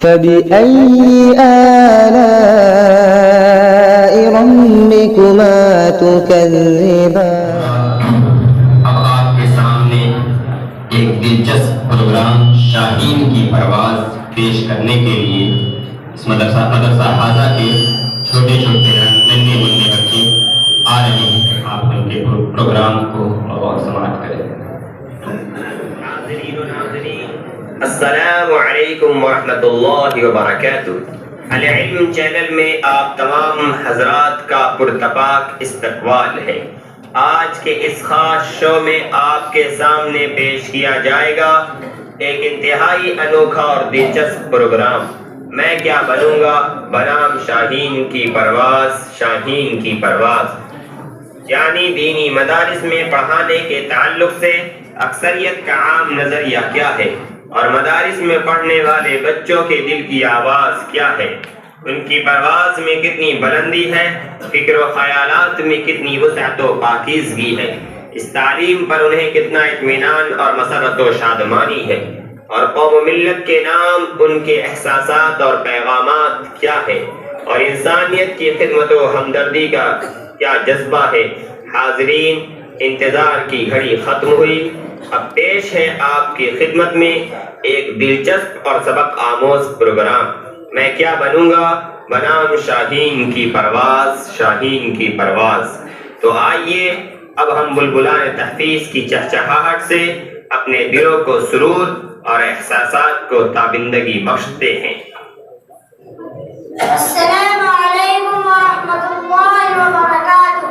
فبأي آلاء ربكما تكذبان؟ اب آپ کے سامنے ایک دلچسپ پروگرام شاہین کی پرواز پیش کرنے کے لیے اس مدرسہ حاضہ کے چھوٹے ننھے منھے بچے آ رہے ہیں. آپ ان کے پروگرام کو غور سماعت کریں. ناظرین و ناظرین، السلام علیکم ورحمۃ اللہ وبرکاتہ. العلم چینل میں آپ تمام حضرات کا پرتپاک استقبال ہے. آج کے اس خاص شو میں آپ کے سامنے پیش کیا جائے گا ایک انتہائی انوکھا اور دلچسپ پروگرام میں کیا بنوں گا بنام شاہین کی پرواز. شاہین کی پرواز یعنی دینی مدارس میں پڑھانے کے تعلق سے اکثریت کا عام نظریہ کیا ہے اور مدارس میں پڑھنے والے بچوں کے دل کی آواز کیا ہے. ان کی پرواز میں کتنی بلندی ہے، فکر و خیالات میں کتنی وسعت و پاکیزگی ہے، اس تعلیم پر انہیں کتنا اطمینان اور مسرت و شادمانی ہے، اور قوم و ملت کے نام ان کے احساسات اور پیغامات کیا ہے، اور انسانیت کی خدمت و ہمدردی کا کیا جذبہ ہے. حاضرین، انتظار کی گھڑی ختم ہوئی. اب پیش ہے آپ کی خدمت میں ایک دلچسپ اور سبق آموز پروگرام میں کیا بنوں گا بنام شاہین کی پرواز. شاہین کی پرواز. تو آئیے اب ہم بلبلان تحفیظ کی چہچہاہٹ سے اپنے دلوں کو سرور اور احساسات کو تابندگی بخشتے ہیں. السلام علیکم ورحمۃ اللہ وبرکاتہ.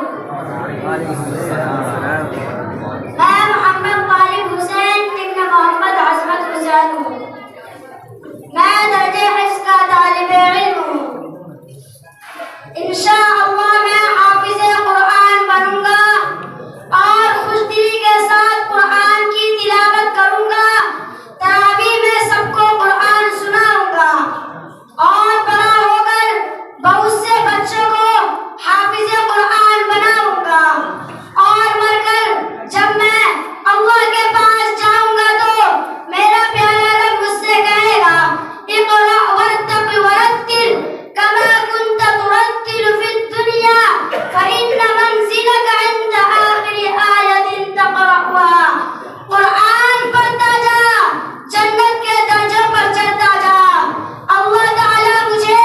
میں محمد طالب حسین ابن محمد عصمت حسین ہوں. میں درجہ حفظ کا طالب علم ہوں. انشاءاللہ میں حافظ قرآن بنوں گا اور خوش دلی کے ساتھ قرآن کی تلاوت کروں گا. تراویح میں سب کو قرآن سناؤں گا اور بڑا ہو کر بہت سے بچوں کو حافظ قرآن بناؤں گا. اور مر کر جب میں اللہ کے پاس جاؤں گا تو میرا پیارا رب مجھ سے کہے گا اقرأ وارتق ورتل كما كنت ترتل في الدنيا فإن منزلك عند آخر آية تقرأها. قرآن پڑھتا جا، جنت کے درجوں پر چڑھتا جا. اللہ تعالیٰ مجھے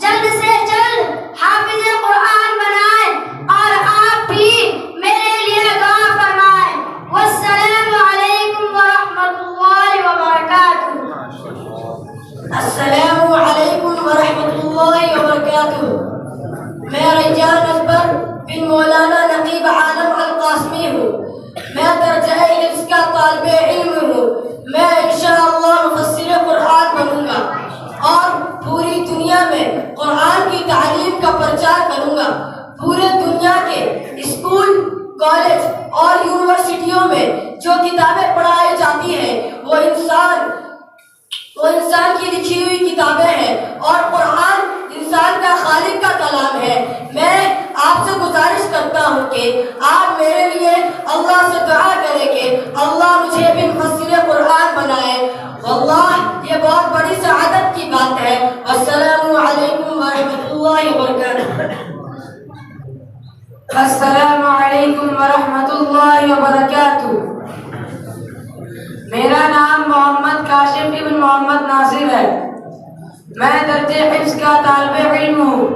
جلد سے جلد حافظ قرآن بنائے اور آپ بھی میرے لیے دعا فرمائیں. والسلام علیکم ورحمۃ اللہ وبرکاتہ. السلام علیکم ورحمۃ اللہ وبرکاتہ. میں ریجان اکبر بن مولانا نقیب عالم القاسمی ہوں. میں درجہ حفظ کا طالب علم ہوں. میں انشاءاللہ مفسر قرآن بنوں گا اور پوری دنیا میں قرآن کی تعلیم کا پرچار کروں گا. پورے دنیا کے اسکول، کالج اور یونیورسٹیوں میں جو کتابیں پڑھائی جاتی ہیں وہ انسان کی لکھی ہوئی کتابیں ہیں اور قرآن انسان کا خالق کا کلام ہے. میں آپ سے گزارش کرتا ہوں کہ آپ میرے لیے اللہ سے دعا کریں کہ اللہ مجھے بھی مفسر قرآن بنائے. واللہ یہ بہت بڑی سعادت کی بات ہے. السلام علیکم ورحمۃ اللہ وبرکاتہ. السلام علیکم ورحمۃ اللہ وبرکاتہ. میرا نام محمد کاشف ابن محمد ناصر ہے. میں درجہ حفظ کا طالب علم ہوں.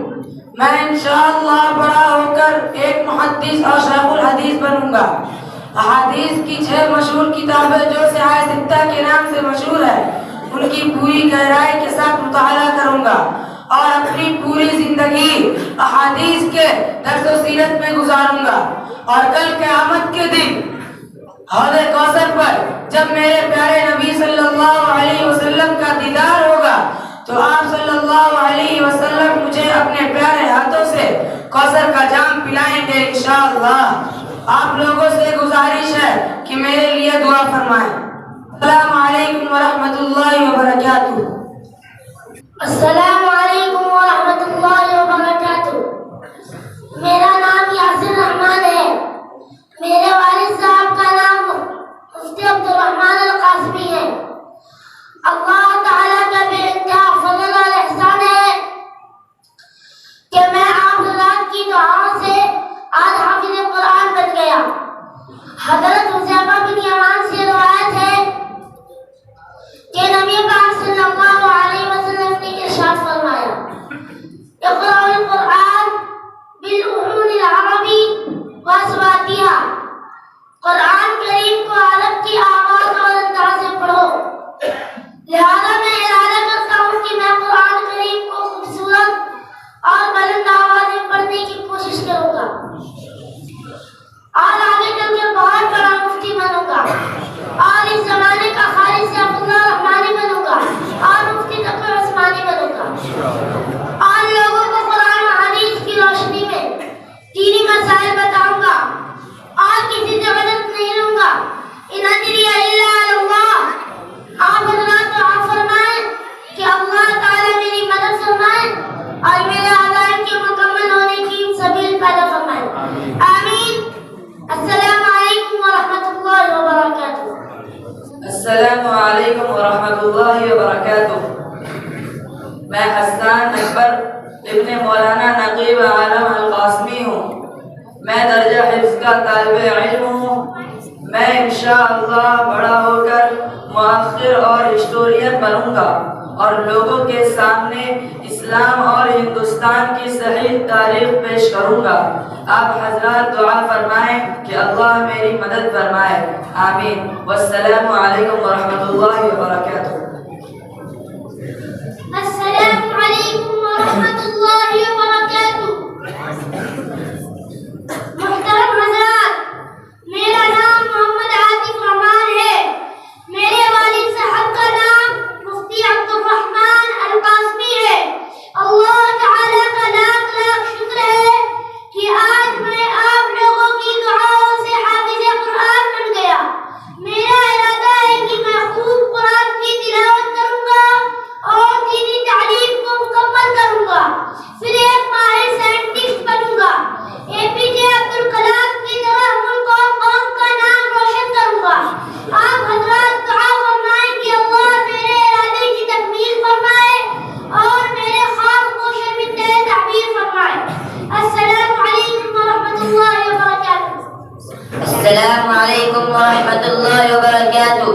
میں انشاءاللہ بڑا ہو کر ایک محدث اور شیخ الحدیث بنوں گا. احادیث کی 6 مشہور کتابیں جو صحاح ستہ کے نام سے مشہور ہے ان کی پوری گہرائی کے ساتھ مطالعہ کروں گا اور اپنی پوری زندگی احادیث کے درس و سیرت میں گزاروں گا. اور کل قیامت کے دن حوض کوثر پر جب میرے پیارے نبی صلی اللہ علیہ وسلم کا دیدار ہوگا تو آپ صلی اللہ علیہ وسلم مجھے اپنے پیارے ہاتھوں سے کوثر کا جام پلائیں گے انشاءاللہ. آپ لوگوں سے گزارش ہے کہ میرے لیے دعا فرمائیں. السلام علیکم ورحمۃ اللہ وبرکاتہ. السلام علیکم ورحمۃ اللہ وبرکاتہ. میرا نام یاسر رحمان ہے. میرے والد صاحب کا نام مفتی عبد الرحمن القاسمی ہے. اللہ تعالیٰ کا بے انتہا السلام علیکم ورحمۃ اللہ وبرکاتہ۔ میں حسان اکبر ابن مولانا نقیب عالم القاسمی ہوں۔ میں درجہ حفظ کا طالب علم ہوں۔ میں انشاءاللہ بڑا ہو کر مؤخر اور ہسٹورین بنوں گا اور لوگوں کے سامنے اسلام اور ہندوستان کی صحیح تاریخ پیش کروں گا۔ آپ حضرات دعا فرمائیں کہ اللہ میری مدد فرمائے، آمین۔ والسلام علیکم ورحمۃ اللہ وبرکاتہ۔ السلام علیکم ورحمۃ اللہ وبرکاتہ۔ محترم حضرات، میرا نام محمد عاطف رحمان ہے۔ میرے والد صاحب کا نام مفتی عبد الرحمان القاسمی ہے۔ اللہ تعالیٰ کا لاکھ لاکھ شکر ہے کہ آج میں آپ لوگوں کی دعاؤں سے حافظ قرآن بن گیا۔ میرا ارادہ ہے کہ میں خوب قرآن کی تلاوت کروں گا اور دینی تعلیم کو مکمل کروں گا، پھر ایک ماہر سائنٹسٹ بنوں گا، اے پی جے عبد الکلام کی طرح ملک اور قوم کا نام روشن کروں گا۔ آپ حضرات دعا فرمائیں کہ اللہ میرے ارادے کی تکمیل فرمائے اور میرے خواب کو شرمندہ تعبیر فرمائے۔ السلام علیکم ورحمۃ اللہ وبرکاتہ۔ السلام علیکم ورحمۃ اللہ وبرکاتہ۔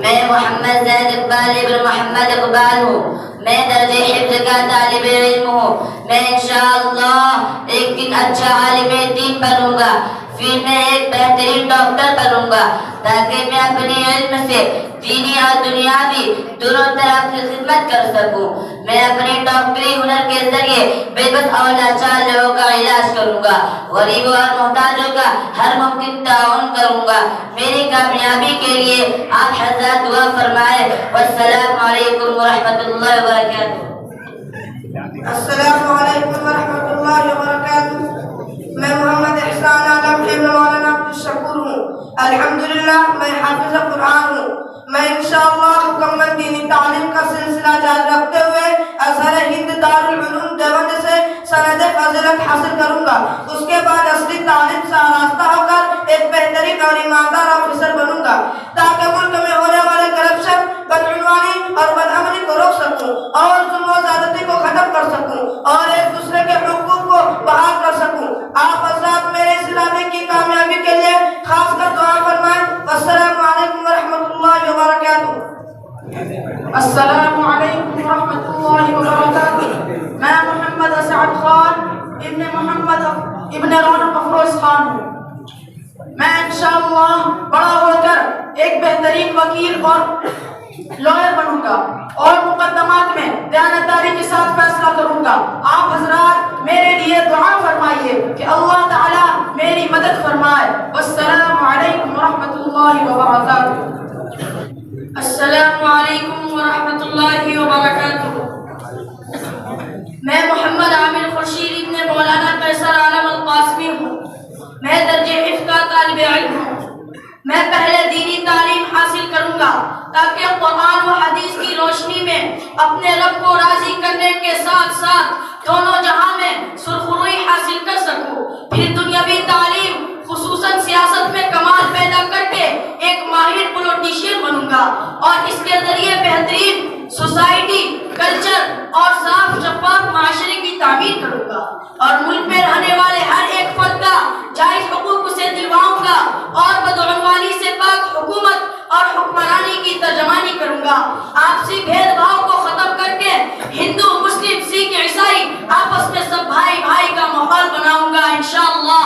میں محمد زید اقبال ابن محمد اقبال ہوں۔ میں درجہ حفظ کا طالب علم ہوں۔ میں انشاءاللہ ایک دن اچھا عالم دین بنوں گا، پھر میں ایک بہترین ڈاکٹر بنوں گا تاکہ میں اپنے علم سے دینی اور دنیاوی دونوں طرح کی خدمت کر سکوں۔ میں اپنے ڈاکٹری ہنر کے ذریعے بے بس اور لاچار لوگوں کا علاج کروں گا، غریبوں اور محتاجوں کا ہر ممکن تعاون کروں گا۔ میری کامیابی کے لیے آپ حضرات دعا فرمائے۔ والسلام علیکم ورحمۃ اللہ وبرکاتہ۔ السلام علیکم ورحمۃ اللہ وبرکاتہ۔ میں محمد احسان عالم ابن مولانا عبدالشکور ہوں۔ الحمدللہ میں حافظ قرآن ہوں۔ میں انشاءاللہ مکمل دینی تعلیم کا سلسلہ جاری رکھتے ہوئے ازہر ہند دارالعلوم دیوبند سے سند فضیلت حاصل کروں گا۔ اس کے بعد اصلی تعلیم سے آراستہ ہو کر ایک بہترین اور ایماندار آفیسر بنوں گا تاکہ ملک میں ہونے والے کرپشن، بدعنوانی اور بدامنی کو روک سکوں اور ظلم و زیادتی کو ختم کر سکوں اور ایک دوسرے کے حقوق کو بحال کر سکوں۔ آپ حضرات میرے اس ارادے کی کامیابی کے لیے خاص کر دعا فرمائیں۔ السلام علیکم ورحمۃ اللہ وبرکاتہ۔ السلام علیکم ورحمۃ اللہ وبرکاتہ۔ میں محمد اسعد خان ابن محمد ابن رونق افروز خان ہوں۔ میں انشاءاللہ بڑا ہو کر ایک بہترین وکیل اور لائر بنوں گا اور مقدمات میں دیانتداری کے ساتھ فیصلہ کروں گا۔ آپ حضرات میرے لیے دعا فرمائیے کہ اللہ تعالیٰ میری مدد فرمائے۔ والسلام علیکم ورحمۃ اللہ وبرکاتہ۔ السلام علیکم ورحمۃ اللہ وبرکاتہ۔ میں محمد عامر خورشید ابن مولانا قیصر عالم القاسمی ہوں۔ میں درجہ حفظ کا طالب علم ہوں۔ میں پہلے دینی تعلیم حاصل کروں گا تاکہ قرآن و حدیث کی روشنی میں اپنے رب کو راضی کرنے کے ساتھ ساتھ دونوں جہاں میں سرخروئی حاصل کر سکوں۔ پھر دنیاوی تعلیم خصوصاً سیاست میں کمال پیدا کر کے ایک ماہر پولیٹیشین بنوں گا اور اس کے ذریعے بہترین سوسائٹی، کلچر اور صاف شفاف معاشرے کی تعمیر کروں گا اور ملک میں رہنے والے ہر ایک فرد کا جائز حقوق اسے دلواؤں گا اور بدعنوانی سے پاک حکومت اور حکمرانی کی ترجمانی کروں گا۔ آپسی بھید بھاؤ کو ختم کر کے ہندو، مسلم، سکھ، عیسائی آپس میں سب بھائی بھائی کا ماحول بناؤں گا انشاءاللہ۔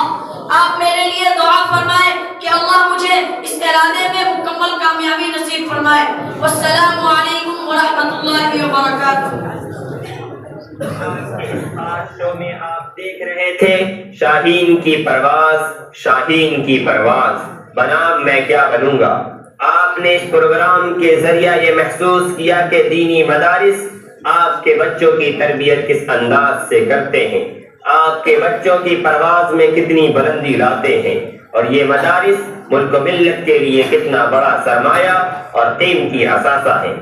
آپ میرے لیے دعا فرمائیں کہ اللہ مجھے اس ارادے میں مکمل کامیابی نصیب فرمائے۔ والسلام علیکم ورحمۃ اللہ وبرکاتہ۔ آج شو میں آپ دیکھ رہے تھے شاہین کی پرواز، شاہین کی پرواز بنام میں کیا بنوں گا۔ آپ نے اس پروگرام کے ذریعہ یہ محسوس کیا کہ دینی مدارس آپ کے بچوں کی تربیت کس انداز سے کرتے ہیں، آپ کے بچوں کی پرواز میں کتنی بلندی لاتے ہیں، اور یہ مدارس ملک و ملت کے لیے کتنا بڑا سرمایہ اور قیمتی اثاثہ ہے۔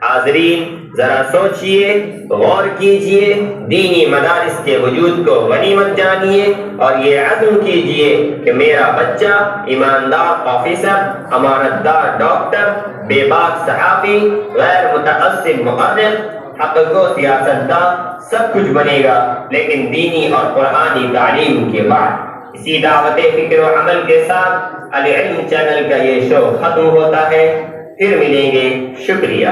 حاضرین ذرا سوچئے، غور کیجئے، دینی مدارس کے وجود کو غنیمت جانیے اور یہ عزم کیجئے کہ میرا بچہ ایماندار آفیسر، امانت دار ڈاکٹر، بے باک صحافی، غیر متعصب مؤرخ، حق کو سیاستداں سب کچھ بنے گا، لیکن دینی اور قرآنی تعلیم کے بعد۔ اسی دعوت فکر و عمل کے ساتھ العلم چینل کا یہ شو ختم ہوتا ہے، پھر ملیں گے، شکریہ۔